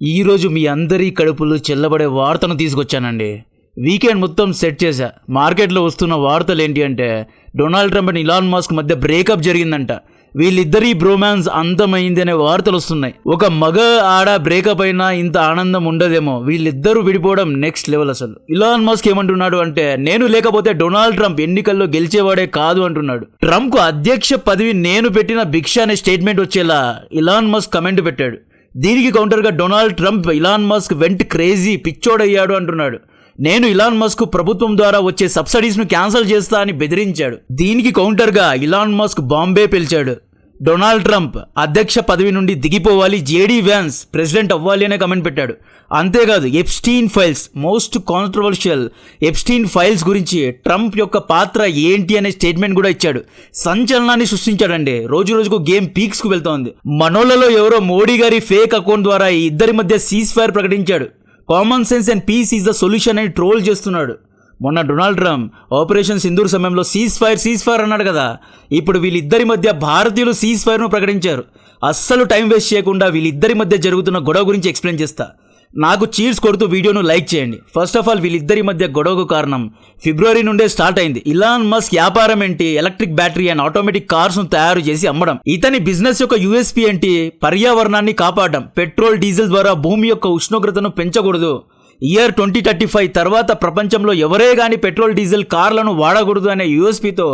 ఈరోజు మీ అందరి కడుపులు చెల్లబడే వార్తను తీసుకొచ్చానండి. వీకెండ్ మొత్తం సెట్ చేశా. మార్కెట్లో వస్తున్న వార్తలు ఏంటి అంటే, Donald Trump and Elon Musk మధ్య బ్రేకప్ జరిగిందంట. వీళ్ళిద్దరి బ్రోమాన్స్ అంతమైంది అనే వార్తలు వస్తున్నాయి. ఒక మగ ఆడ బ్రేకప్ అయినా ఇంత ఆనందం ఉండదేమో. వీళ్ళిద్దరూ విడిపోవడం నెక్స్ట్ లెవెల్. అసలు ఇలాన్ మస్క్ ఏమంటున్నాడు అంటే, నేను లేకపోతే డొనాల్డ్ ట్రంప్ ఎన్నికల్లో గెలిచేవాడే కాదు అంటున్నాడు. ట్రంప్ కు అధ్యక్ష పదవి నేను పెట్టిన భిక్ష అనే స్టేట్మెంట్ వచ్చేలా ఇలాన్ మస్క్ కమెంట్ పెట్టాడు. దీనికి కౌంటర్గా Donald Trump Elon Musk went crazy పిచ్చోడయ్యాడు అంటున్నాడు. నేను ఇలాన్ మస్క్ ప్రభుత్వం ద్వారా వచ్చే సబ్సిడీస్ను క్యాన్సిల్ చేస్తా అని బెదిరించాడు. దీనికి కౌంటర్గా ఇలాన్ మస్క్ బాంబే పిలిచాడు. డొనాల్డ్ ట్రంప్ అధ్యక్ష పదవి నుండి దిగిపోవాలి, జేడీ వ్యాన్స్ ప్రెసిడెంట్ అవ్వాలి అనే కమెంట్ పెట్టాడు. అంతేకాదు Epstein files, most controversial Epstein files గురించి ట్రంప్ యొక్క పాత్ర ఏంటి అనే స్టేట్మెంట్ కూడా ఇచ్చాడు. సంచలనాన్ని సృష్టించాడండి. రోజు రోజుకు గేమ్ పీక్స్కు వెళ్తోంది. మనోళ్లలో ఎవరో మోడీ గారి ఫేక్ అకౌంట్ ద్వారా ఈ ఇద్దరి మధ్య సీజ్ ఫైర్ ప్రకటించాడు. Common sense and peace is the solution అని ట్రోల్ చేస్తున్నాడు. మొన్న డొనాల్డ్ ట్రంప్ ఆపరేషన్ సింధూర్ సమయంలో సీజ్ ఫైర్ అన్నాడు కదా. ఇప్పుడు వీళ్ళిద్దరి మధ్య భారతీయులు సీజ్ ఫైర్ను ప్రకటించారు. అస్సలు టైం వేస్ట్ చేయకుండా వీళ్ళిద్దరి మధ్య జరుగుతున్న గొడవ గురించి ఎక్స్ప్లెయిన్ చేస్తా. నాకు చీర్స్ కొడుతూ వీడియోను లైక్ చేయండి. ఫస్ట్ ఆఫ్ ఆల్, వీళ్ళిద్దరి మధ్య గొడవకు కారణం ఫిబ్రవరి నుండే స్టార్ట్ అయింది. ఇలాన్ మస్క్ వ్యాపారం ఏంటి, electric battery and automatic cars ను తయారు చేసి అమ్మడం. ఇతని బిజినెస్ యొక్క యూఎస్పీ ఏంటి, పర్యావరణాన్ని కాపాడడం. పెట్రోల్ డీజిల్ ద్వారా భూమి యొక్క ఉష్ణోగ్రతను పెంచకూడదు. ఇయర్ 2035 తర్వాత ప్రపంచంలో ఎవరే గాని పెట్రోల్ డీజిల్ కార్లను వాడకూడదు అనే యూఎస్పీతో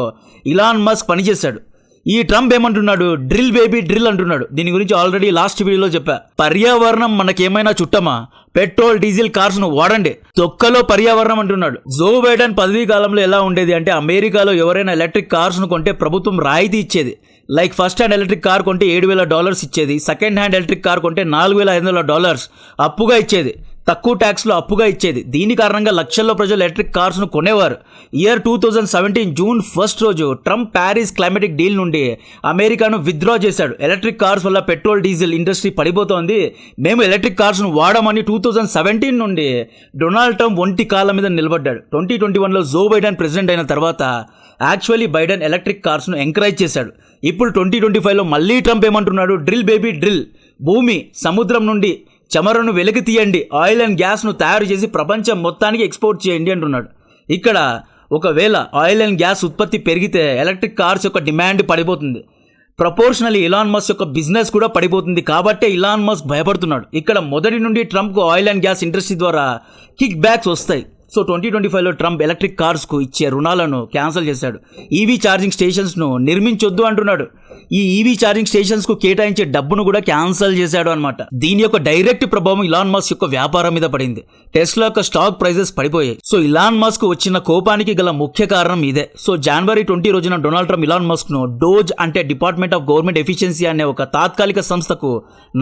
ఇలాన్ మస్క్ పనిచేశాడు. ఈ ట్రంప్ ఏమంటున్నాడు, డ్రిల్ బేబీ డ్రిల్ అంటున్నాడు. దీని గురించి ఆల్రెడీ లాస్ట్ వీడియోలో చెప్పా. పర్యావరణం మనకేమైనా చుట్టమా? పెట్రోల్ డీజిల్ కార్స్ ను వాడండి, తొక్కలో పర్యావరణం అంటున్నాడు. జో బైడెన్ పదవీ కాలంలో ఎలా ఉండేది అంటే, అమెరికాలో ఎవరైనా ఎలక్ట్రిక్ కార్స్ ను కొంటే ప్రభుత్వం రాయితీ ఇచ్చేది. Like first hand electric car కొంటే $7,000 ఇచ్చేది. సెకండ్ హ్యాండ్ ఎలక్ట్రిక్ కార్ కొంటే $4,500 అప్పుగా ఇచ్చేది. తక్కువ ట్యాక్స్లో అప్పుగా ఇచ్చేది. దీని కారణంగా లక్షల్లో ప్రజలు ఎలక్ట్రిక్ కార్స్ను కొనేవారు. ఇయర్ 2017 జూన్ 1 రోజు ట్రంప్ ప్యారిస్ క్లైమాటిక్ డీల్ నుండి అమెరికాను విత్డ్రా చేశాడు. ఎలక్ట్రిక్ కార్స్ వల్ల పెట్రోల్ డీజిల్ ఇండస్ట్రీ పడిపోతోంది, మేము ఎలక్ట్రిక్ కార్స్ను వాడమని 2017 నుండి డొనాల్డ్ ట్రంప్ ఒంటి కాళ్ళ మీద నిలబడ్డాడు. 2021లో జో బైడెన్ ప్రెసిడెంట్ అయిన తర్వాత యాక్చువల్లీ బైడెన్ ఎలక్ట్రిక్ కార్స్ను ఎంకరేజ్ చేశాడు. ఇప్పుడు 2025లో మళ్ళీ ట్రంప్ ఏమంటున్నాడు, డ్రిల్ బేబీ డ్రిల్, భూమి సముద్రం నుండి చమురును వెలికి తీయండి, ఆయిల్ అండ్ గ్యాస్ను తయారు చేసి ప్రపంచం మొత్తానికి ఎక్స్పోర్ట్ చేయండి అంటున్నాడు. ఇక్కడ ఒకవేళ ఆయిల్ అండ్ గ్యాస్ ఉత్పత్తి పెరిగితే ఎలక్ట్రిక్ కార్స్ యొక్క డిమాండ్ పడిపోతుంది. ప్రపోర్షనలీ ఇలాన్ మస్క్ యొక్క బిజినెస్ కూడా పడిపోతుంది. కాబట్టే ఇలాన్ మస్క్ భయపడుతున్నాడు. ఇక్కడ మొదటి నుండి ట్రంప్కు ఆయిల్ అండ్ గ్యాస్ ఇండస్ట్రీ ద్వారా కిక్ బ్యాక్స్ వస్తాయి. సో 2025లో ట్రంప్ ఎలక్ట్రిక్ కార్స్కు ఇచ్చే రుణాలను క్యాన్సిల్ చేశాడు. ఈవీ ఛార్జింగ్ స్టేషన్స్ను నిర్మించొద్దు అంటున్నాడు. ఈ ఈవీ ఛార్జింగ్ స్టేషన్స్కు కేటాయించే డబ్బును కూడా క్యాన్సిల్ చేశాడు అనమాట. దీని యొక్క డైరెక్ట్ ప్రభావం ఇలాన్ మస్క్ యొక్క వ్యాపారం మీద పడింది. టెస్లా యొక్క స్టాక్ ప్రైజెస్ పడిపోయాయి. సో ఇలాన్ మస్క్ వచ్చిన కోపానికి గల ముఖ్య కారణం ఇదే. సో జనవరి 20 రోజున డొనాల్డ్ ట్రంప్ ఇలాన్ మస్క్ను డోజ్ అంటే డిపార్ట్మెంట్ ఆఫ్ గవర్నమెంట్ ఎఫిషియన్సీ అనే ఒక తాత్కాలిక సంస్థకు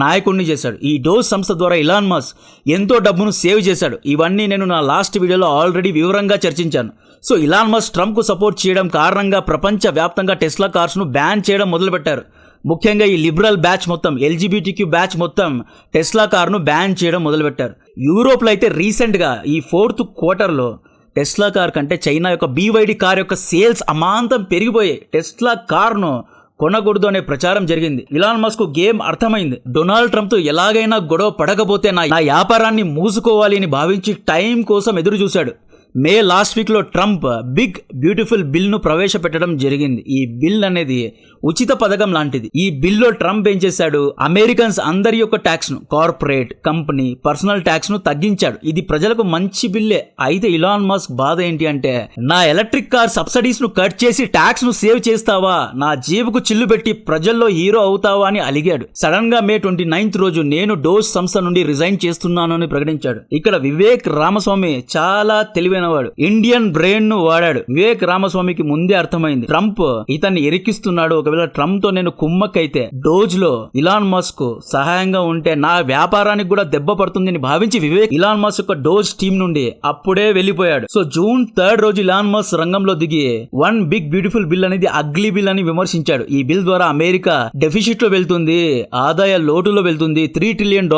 నాయకుడిని చేశాడు. ఈ డోజ్ సంస్థ ద్వారా ఇలాన్ మస్క్ ఎంతో డబ్బును సేవ్ చేశాడు. ఇవన్నీ నేను నా లాస్ట్ వీడియోలో ఆల్రెడీ వివరంగా చర్చించాను. సో ఇలాన్ మస్క్ ట్రంప్ కు సపోర్ట్ చేయడం కారణంగా ప్రపంచ వ్యాప్తంగా టెస్లా కార్స్ ను బ్యాన్ చేయడం మొదలుపెట్టారు. ముఖ్యంగా ఈ లిబరల్ బ్యాచ్ మొత్తం, LGBTQ బ్యాచ్ మొత్తం టెస్లా కార్ను బ్యాన్ చేయడం మొదలుపెట్టారు. యూరోప్లో అయితే రీసెంట్గా ఈ 4th క్వార్టర్లో టెస్లా కార్ కంటే చైనా యొక్క BYD కార్ యొక్క సేల్స్ అమాంతం పెరిగిపోయాయి. టెస్లా కార్ను కొనకూడదు అనే ప్రచారం జరిగింది. ఇలాన్ మస్క్ గేమ్ అర్థమైంది. డొనాల్డ్ ట్రంప్ తో ఎలాగైనా గొడవ పడకపోతే నా వ్యాపారాన్ని మూసుకోవాలి అని భావించి టైం కోసం ఎదురు చూశాడు. మే లాస్ట్ వీక్లో ట్రంప్ బిగ్ బ్యూటిఫుల్ బిల్ను ప్రవేశపెట్టడం జరిగింది. ఈ బిల్ అనేది ఉచిత పథకం లాంటిది. ఈ బిల్లో ట్రంప్ ఏం చేశాడు, అమెరికన్స్ అందరి యొక్క ట్యాక్స్ను, కార్పొరేట్, కంపెనీ, పర్సనల్ ట్యాక్స్ను తగ్గించాడు. ఇది ప్రజలకు మంచి బిల్లే. అయితే ఇలాన్ మస్క్ బాధ ఏంటి అంటే, నా ఎలక్ట్రిక్ కార్ సబ్సిడీస్ను కట్ చేసి ట్యాక్స్ను సేవ్ చేస్తావా, నా జేబుకు చిల్లు పెట్టి ప్రజల్లో హీరో అవుతావా అని అలిగాడు. సడన్ గా మే 29 రోజు నేను డోజ్ సంస్థ నుండి రిజైన్ చేస్తున్నాను అని ప్రకటించాడు. ఇక్కడ వివేక్ రామస్వామి చాలా తెలివైన వాడు, ఇండియన్ బ్రెయిన్ ను వాడాడు. వివేక్ రామస్వామికి ముందే అర్థమైంది ట్రంప్ ఇతన్ని ఎరికిస్తున్నాడు. ఒకవేళ ట్రంప్ తో నేను కుమ్మక్కైతే డోజ్ లో ఇలాన్ మస్క్ సహాయంగా ఉంటే నా వ్యాపారానికి కూడా దెబ్బ పడుతుందని భావించి వివేక్ ఇలాన్ మస్క్ యొక్క డోజ్ టీం నుండి అప్పుడే వెళ్లిపోయాడు. సో జూన్ 3 రోజు ఇలాన్ మస్క్ రంగంలో దిగి వన్ బిగ్ బ్యూటిఫుల్ బిల్ అనేది అగ్లీ బిల్ అని విమర్శించాడు. ఈ బిల్ ద్వారా అమెరికా డెఫిసిట్ లో వెళ్తుంది, ఆదాయ లోటులో వెళ్తుంది, $3 ట్రిలియన్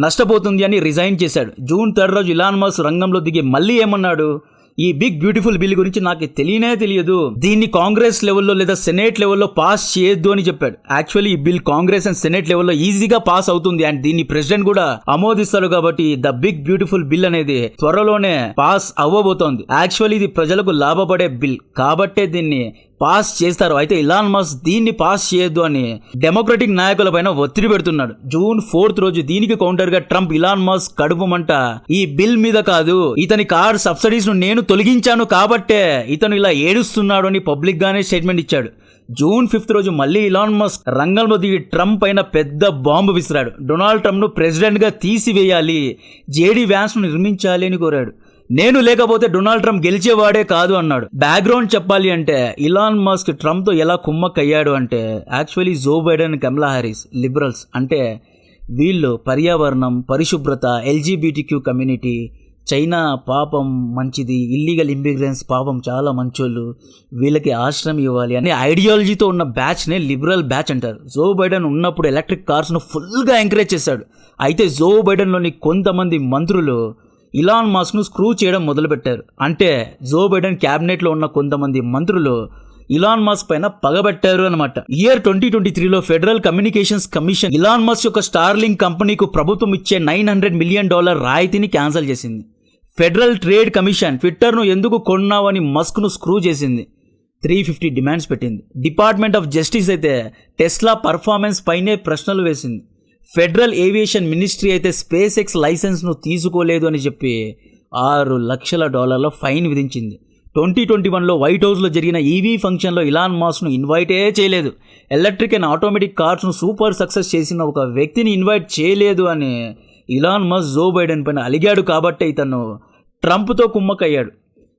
నష్టపోతుంది అని రిజైన్ చేశాడు. జూన్ 3 రోజు ఇలాన్ మస్క్ రంగంలో దిగి మళ్ళీ ఏమన్నాడు, ఈ బిగ్ బ్యూటిఫుల్ బిల్ గురించి నాకు తెలియదు, దీన్ని కాంగ్రెస్ లెవెల్లో లేదా సెనేట్ లెవెల్లో పాస్ చేయొద్దు అని చెప్పాడు. యాక్చువల్లీ ఈ బిల్ కాంగ్రెస్ అండ్ సెనేట్ లెవెల్లో ఈజీగా పాస్ అవుతుంది అండ్ దీన్ని ప్రెసిడెంట్ కూడా ఆమోదిస్తారు. కాబట్టి ద బిగ్ బ్యూటిఫుల్ బిల్ అనేది త్వరలోనే పాస్ అవ్వబోతోంది. యాక్చువల్లీ ఇది ప్రజలకు లాభపడే బిల్ కాబట్టే దీన్ని పాస్ చేస్తారు. అయితే ఇలాన్ మస్క్ దీన్ని పాస్ చేయొద్దు అని డెమోక్రటిక్ నాయకుల పైన ఒత్తిడి పెడుతున్నాడు. జూన్ 4 రోజు దీనికి కౌంటర్ గా ట్రంప్ ఇలాన్ మస్క్ కడుపుమంట ఈ బిల్ మీద కాదు, ఇతని కార్ సబ్సిడీస్ ను నేను తొలగించాను కాబట్టే ఇతను ఇలా ఏడుస్తున్నాడు అని పబ్లిక్ గానే స్టేట్మెంట్ ఇచ్చాడు. జూన్ 5 రోజు మళ్ళీ ఇలాన్ మస్క్ రంగంలో దిగి ట్రంప్ పైన పెద్ద బాంబు విసిరాడు. డొనాల్డ్ ట్రంప్ ను ప్రెసిడెంట్ గా తీసివేయాలి, జేడీ వ్యాన్స్ ను నిర్మించాలి అని కోరాడు. నేను లేకపోతే డొనాల్డ్ ట్రంప్ గెలిచేవాడే కాదు అన్నాడు. బ్యాక్గ్రౌండ్ చెప్పాలి అంటే ఇలాన్ మస్క్ ట్రంప్ తో ఎలా కుమ్మక్కయ్యాడు అంటే యాక్చువల్లీ జో బైడెన్, కమలా హ్యారిస్ లిబరల్స్ అంటే వీళ్ళు పర్యావరణం, పరిశుభ్రత, ఎల్జీబీటీక్యూ కమ్యూనిటీ, చైనా పాపం మంచిది, ఇల్లీగల్ ఇంమిగ్రెంట్స్ పాపం చాలా మంచోళ్ళు, వీళ్ళకి ఆశ్రయం ఇవ్వాలి అనే ఐడియాలజీతో ఉన్న బ్యాచ్నే లిబరల్ బ్యాచ్ అంటారు. జో బైడెన్ ఉన్నప్పుడు ఎలక్ట్రిక్ కార్స్ను ఫుల్గా ఎంకరేజ్ చేశాడు. అయితే జో బైడెన్లోని కొంతమంది మంత్రులు ఇలాన్ మస్క్ను స్క్రూ చేయడం మొదలుపెట్టారు. అంటే జో బైడెన్ క్యాబినెట్లో ఉన్న కొంతమంది మంత్రులు ఇలాన్ మస్క్ పైన పగబెట్టారు అనమాట. ఇయర్ 2023లో federal communications commission Elon Musk యొక్క స్టార్లింక్ కంపెనీకు ప్రభుత్వం ఇచ్చే $900 మిలియన్ రాయితీని క్యాన్సిల్ చేసింది. ఫెడరల్ ట్రేడ్ కమిషన్ ట్విట్టర్ను ఎందుకు కొన్నావని మస్క్ను స్క్రూ చేసింది. 350 డిమాండ్స్ పెట్టింది. డిపార్ట్మెంట్ ఆఫ్ జస్టిస్ అయితే టెస్లా పర్ఫార్మెన్స్ పైనే ప్రశ్నలు వేసింది. ఫెడరల్ ఏవియేషన్ మినిస్ట్రీ అయితే స్పేస్ ఎక్స్ లైసెన్స్ను తీసుకోలేదు అని చెప్పి $6 లక్షల ఫైన్ విధించింది. 2021లో వైట్ హౌస్లో జరిగిన ఈవీ ఫంక్షన్లో ఇలాన్ మస్క్ను ఇన్వైటే చేయలేదు. ఎలక్ట్రిక్ అండ్ ఆటోమేటిక్ కార్స్ను సూపర్ సక్సెస్ చేసిన ఒక వ్యక్తిని ఇన్వైట్ చేయలేదు అని ఇలాన్ మస్క్ జో బైడెన్ పైన అలిగాడు. కాబట్టి ఇతను ట్రంప్తో కుమ్మక్కయ్యాడు.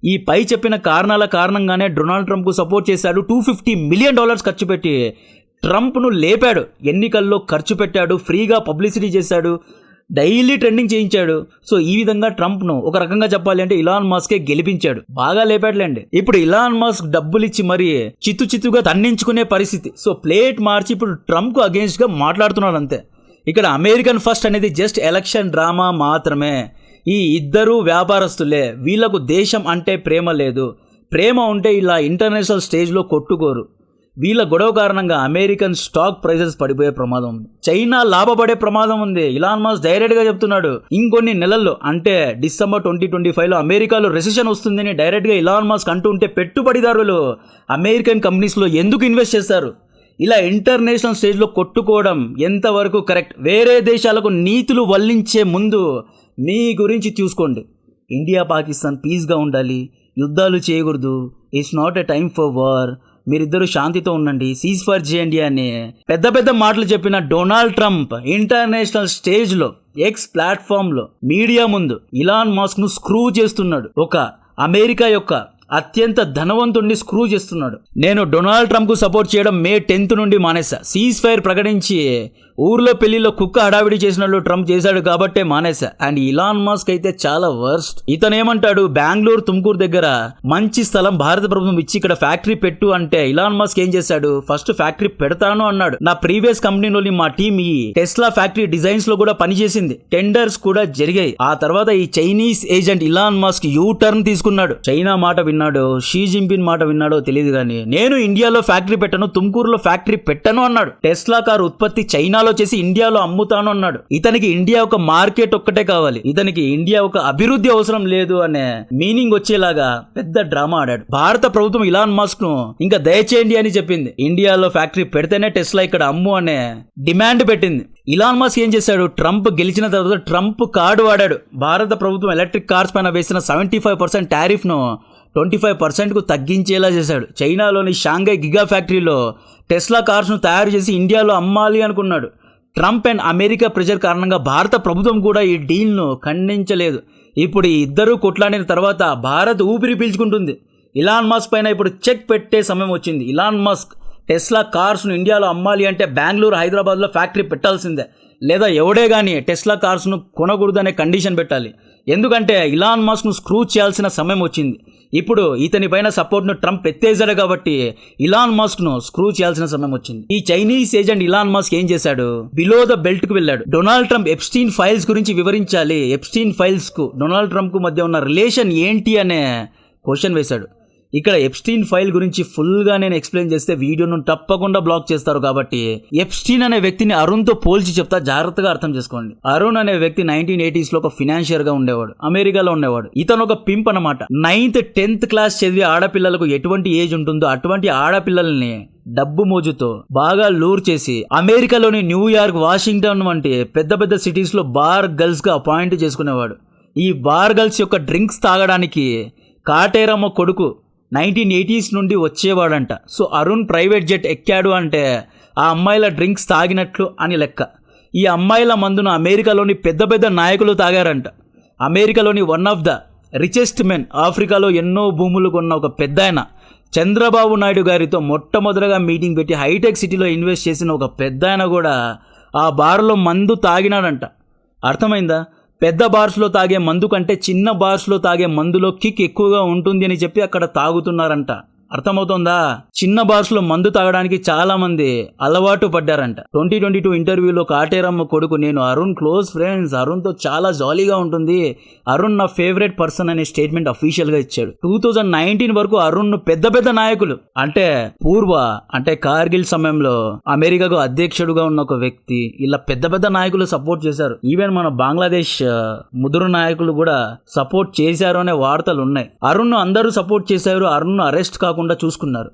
ఈ పై చెప్పిన కారణాల కారణంగానే డొనాల్డ్ ట్రంప్కు సపోర్ట్ చేశాడు. $250 మిలియన్ ఖర్చు పెట్టి ట్రంప్ను లేపాడు. ఎన్నికల్లో ఖర్చు పెట్టాడు, ఫ్రీగా పబ్లిసిటీ చేశాడు, డైలీ ట్రెండింగ్ చేయించాడు. సో ఈ విధంగా ట్రంప్ను ఒక రకంగా చెప్పాలి అంటే ఇలాన్ మస్కే గెలిపించాడు, బాగా లేపాడులేండి. ఇప్పుడు ఇలాన్ మస్క్ డబ్బులు ఇచ్చి మరీ చిత్తుగా తన్నించుకునే పరిస్థితి. సో ప్లేట్ మార్చి ఇప్పుడు ట్రంప్కు అగేన్స్ట్గా మాట్లాడుతున్నాడు అంతే. ఇక్కడ అమెరికన్ ఫస్ట్ అనేది జస్ట్ ఎలక్షన్ డ్రామా మాత్రమే. ఈ ఇద్దరు వ్యాపారస్తులే, వీళ్లకు దేశం అంటే ప్రేమ లేదు. ప్రేమ ఉంటే ఇలా ఇంటర్నేషనల్ స్టేజ్లో కొట్టుకోరు. వీళ్ళ గొడవ కారణంగా అమెరికన్ స్టాక్ ప్రైసెస్ పడిపోయే ప్రమాదం ఉంది, చైనా లాభపడే ప్రమాదం ఉంది. ఇలాన్ మస్క్ డైరెక్ట్గా చెప్తున్నాడు. ఇంకొన్ని నెలల్లో అంటే డిసెంబర్ 2025లో అమెరికాలో రెసిషన్ వస్తుందని డైరెక్ట్గా ఇలాన్ మస్క్ అంటూ ఉంటే పెట్టుబడిదారులు అమెరికన్ కంపెనీస్లో ఎందుకు ఇన్వెస్ట్ చేస్తారు? ఇలా ఇంటర్నేషనల్ స్టేజ్లో కొట్టుకోవడం ఎంతవరకు కరెక్ట్? వేరే దేశాలకు నీతులు వల్లించే ముందు మీ గురించి చూసుకోండి. ఇండియా పాకిస్తాన్ పీస్గా ఉండాలి, యుద్ధాలు చేయకూడదు, it's not a time for war, మీరిద్దరూ శాంతితో ఉండండి, సీజ్ ఫైర్ చేయండి అని పెద్ద మాటలు చెప్పిన డొనాల్డ్ ట్రంప్ ఇంటర్నేషనల్ స్టేజ్లో ఎక్స్ ప్లాట్ఫామ్లో మీడియా ముందు ఇలాన్ మస్క్ను స్క్రూ చేస్తున్నాడు. ఒక అమెరికా యొక్క అత్యంత ధనవంతుడిని స్క్రూ చేస్తున్నాడు. నేను డొనాల్డ్ ట్రంప్కు సపోర్ట్ చేయడం May 10 నుండి మానేసా. సీజ్ ఫైర్ ప్రకటించి ఊర్లో పెళ్లిలో కుక్క హడావిడి చేసినట్లు ట్రంప్ చేశాడు కాబట్టే మానేసా. అండ్ ఇలాన్ మస్క్ అయితే చాలా వర్స్ట్. ఇతను ఏమంటాడు, బెంగళూరు తుమ్కూరు దగ్గర మంచి స్థలం భారత ప్రభుత్వం ఇచ్చి ఇక్కడ ఫ్యాక్టరీ పెట్టు అంటే ఇలాన్ మస్క్ ఏం చేశాడు, ఫస్ట్ ఫ్యాక్టరీ పెడతాను అన్నాడు. నా ప్రీవియస్ కంపెనీలోని మా టీం ఈ టెస్లా ఫ్యాక్టరీ డిజైన్స్ లో కూడా పనిచేసింది, టెండర్స్ కూడా జరిగాయి. ఆ తర్వాత ఈ Chinese agent Elon Musk you turn తీసుకున్నాడు. చైనా మాట విన్నాడో షీ జింపిన్ మాట విన్నాడో తెలియదు కానీ నేను ఇండియాలో ఫ్యాక్టరీ పెట్టను, తుమ్కూరులో ఫ్యాక్టరీ పెట్టను అన్నాడు. టెస్లా కార్ ఉత్పత్తి చైనాలో చేసి ఇండియాలో అమ్ముతాను అన్నాడు. ఇతనికి ఇండియా ఒక మార్కెట్ ఒక్కటే కావాలి, ఇతనికి ఇండియా ఒక అభివృద్ధి అవసరం లేదు అనే మీనింగ్ వచ్చేలాగా పెద్ద డ్రామా ఆడాడు. భారత ప్రభుత్వం ఇలాన్ మస్క్ ను ఇంకా దయచేయండి అని చెప్పింది. ఇండియాలో ఫ్యాక్టరీ పెడితేనే టెస్లా ఇక్కడ అమ్ము అనే డిమాండ్ పెట్టింది. ఇలాన్ మస్క్ ఏం చేశాడు, ట్రంప్ గెలిచిన తర్వాత ట్రంప్ కార్డు వాడాడు. భారత ప్రభుత్వం ఎలక్ట్రిక్ కార్స్ పైన వేసిన 75% టారిఫ్ ను 25%కు తగ్గించేలా చేశాడు. చైనాలోని షాంఘై గిగా ఫ్యాక్టరీలో టెస్లా కార్స్ను తయారు చేసి ఇండియాలో అమ్మాలి అనుకున్నాడు. ట్రంప్ అండ్ అమెరికా ప్రెషర్ కారణంగా భారత ప్రభుత్వం కూడా ఈ డీల్ను ఖండించలేదు. ఇప్పుడు ఈ ఇద్దరు కొట్లాడిన తర్వాత భారత్ ఊపిరి పీల్చుకుంటుంది. ఇలాన్ మస్క్ పైన ఇప్పుడు చెక్ పెట్టే సమయం వచ్చింది. ఇలాన్ మస్క్ టెస్లా కార్స్ను ఇండియాలో అమ్మాలి అంటే బెంగళూరు, హైదరాబాద్లో ఫ్యాక్టరీ పెట్టాల్సిందే, లేదా ఎవడే కానీ టెస్లా కార్స్ను కొనకూడదనే కండిషన్ పెట్టాలి. ఎందుకంటే ఇలాన్ మస్క్ను స్క్రూ చేయాల్సిన సమయం వచ్చింది. ఇప్పుడు ఇతని పైన సపోర్ట్ను ట్రంప్ ఎత్తేసాడు కాబట్టి ఇలాన్ మస్క్ను స్క్రూ చేయాల్సిన సమయం వచ్చింది. ఈ చైనీస్ ఏజెంట్ ఇలాన్ మస్క్ ఏం చేశాడు, బిలో ద బెల్ట్ కు వెళ్ళాడు. డొనాల్డ్ ట్రంప్ ఎప్స్టీన్ ఫైల్స్ గురించి వివరించాలి. ఎప్స్టీన్ ఫైల్స్ కు డొనాల్డ్ ట్రంప్ కు మధ్య ఉన్న రిలేషన్ ఏంటి అనే క్వశ్చన్ వేశాడు. ఇక్కడ ఎప్స్టీన్ ఫైల్ గురించి ఫుల్గా నేను ఎక్స్ప్లెయిన్ చేస్తే వీడియోను తప్పకుండా బ్లాక్ చేస్తారు. కాబట్టి ఎప్స్టీన్ అనే వ్యక్తిని అరుణ్తో పోల్చి చెప్తా, జాగ్రత్తగా అర్థం చేసుకోండి. అరుణ్ అనే వ్యక్తి 1980s లో ఒక ఫినాన్షియర్ గా ఉండేవాడు, అమెరికాలో ఉండేవాడు. ఇతను ఒక పింప్ అనమాట. 9th 10th క్లాస్ చదివే ఆడపిల్లలకు ఎటువంటి ఏజ్ ఉంటుందో అటువంటి ఆడపిల్లల్ని డబ్బు మోజుతో బాగా లూర్ చేసి అమెరికాలోని న్యూయార్క్, వాషింగ్టన్ వంటి పెద్ద పెద్ద సిటీస్ లో బార్ గర్ల్స్ గా అపాయింట్ చేసుకునేవాడు. ఈ బార్ గర్ల్స్ యొక్క డ్రింక్స్ తాగడానికి కాటేరమ్మ కొడుకు 1980s నుండి వచ్చేవాడంట. సో అరుణ్ ప్రైవేట్ జెట్ ఎక్కాడు అంటే ఆ అమ్మాయిల డ్రింక్స్ తాగినట్లు అని లెక్క. ఈ అమ్మాయిల మందును అమెరికాలోని పెద్ద పెద్ద నాయకులు తాగారంట. అమెరికాలోని one of the richest men, ఆఫ్రికాలో ఎన్నో భూములు కొన్న ఒక పెద్దాయన, చంద్రబాబు నాయుడు గారితో మొట్టమొదటిగా మీటింగ్ పెట్టి హైటెక్ సిటీలో ఇన్వెస్ట్ చేసిన ఒక పెద్దాయన కూడా ఆ బార్లో మందు తాగినాడంట. అర్థమైందా? పెద్ద బార్స్లో తాగే మందు కంటే చిన్న బార్స్లో తాగే మందులో కిక్ ఎక్కువగా ఉంటుంది అని చెప్పి అక్కడ తాగుతున్నారంట. అర్థమవుతోందా? చిన్న బార్స్లో మందు తాగడానికి చాలా మంది అలవాటు పడ్డారంట. 2022 ఇంటర్వ్యూలో కాటేరమ్మ కొడుకు, నేను అరుణ్ క్లోజ్ ఫ్రెండ్స్, అరుణ్తో చాలా జాలీగా ఉంటుంది, అరుణ్ నా ఫేవరెట్ పర్సన్ అనే స్టేట్మెంట్ అఫీషియల్ గా ఇచ్చాడు. 2019 వరకు అరుణ్ పెద్ద పెద్ద నాయకులు అంటే పూర్వ అంటే కార్గిల్ సమయంలో అమెరికాకు అధ్యక్షుడుగా ఉన్న ఒక వ్యక్తి, ఇలా పెద్ద పెద్ద నాయకులు సపోర్ట్ చేశారు. ఈవెన్ మన బంగ్లాదేశ్ ముదురు నాయకులు కూడా సపోర్ట్ చేశారు అనే వార్తలు ఉన్నాయి. అరుణ్ అందరూ సపోర్ట్ చేశారు, అరుణ్ అరెస్ట్ కాకుండా చూసుకున్నారు.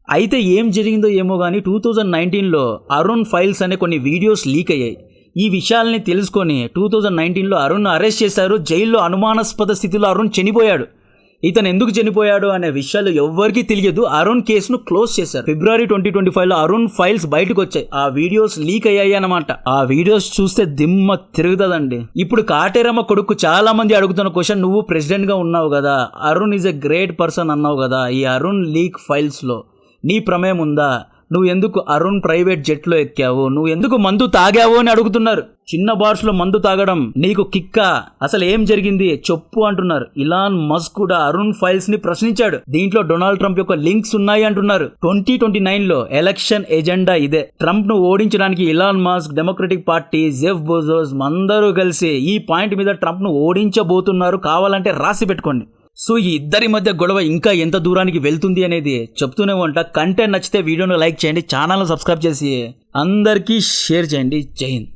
అయితే ఏం జరిగిందో ఏమో కానీ 2019లో అరుణ్ ఫైల్స్ అనే కొన్ని వీడియోస్ లీక్ అయ్యాయి. ఈ విషయాల్ని తెలుసుకొని 2019లో అరుణ్ అరెస్ట్ చేశారు. జైల్లో అనుమానాస్పద స్థితిలో అరుణ్ చనిపోయాడు. ఇతను ఎందుకు చనిపోయాడు అనే విషయాలు ఎవ్వరికీ తెలియదు. అరుణ్ కేసును క్లోజ్ చేశారు. ఫిబ్రవరి 2025లో అరుణ్ ఫైల్స్ బయటకు వచ్చాయి. ఆ వీడియోస్ లీక్ అయ్యాయి అన్నమాట. ఆ వీడియోస్ చూస్తే దిమ్మ తిరుగుతుందండి. ఇప్పుడు కాటేరమ్మ కొడుకు చాలా మంది అడుగుతున్న క్వశ్చన్, నువ్వు ప్రెసిడెంట్ గా ఉన్నావు కదా, Arun is a great person అన్నావు కదా, ఈ అరుణ్ లీక్ ఫైల్స్ లో నీ ప్రమేయం ఉందా? నువ్వు ఎందుకు అరుణ్ ప్రైవేట్ జెట్లో ఎక్కావు? నువ్వు ఎందుకు మందు తాగావు అని అడుగుతున్నారు. చిన్న బార్స్ లో మందు తాగడం నీకు కిక్కా? అసలు ఏం జరిగింది చెప్పు అంటున్నారు. ఇలాన్ మస్క్ కూడా అరుణ్ ఫైల్స్ ని ప్రశ్నించాడు. దీంట్లో డొనాల్డ్ ట్రంప్ యొక్క లింక్స్ ఉన్నాయి అంటున్నారు. 2029లో ఎలక్షన్ ఎజెండా ఇదే. ట్రంప్ ను ఓడించడానికి Elon Musk, democratic party, Jeff Bezos అందరూ కలిసి ఈ పాయింట్ మీద ట్రంప్ ను ఓడించబోతున్నారు. కావాలంటే రాసి పెట్టుకోండి. సో ఈ ఇద్దరి మధ్య గొడవ ఇంకా ఎంత దూరానికి వెళ్తుంది అనేది చెప్తూనే ఉంటా. కంటెంట్ నచ్చితే వీడియోను లైక్ చేయండి, ఛానల్ను సబ్స్క్రైబ్ చేసి అందరికీ షేర్ చేయండి. జై హింద్.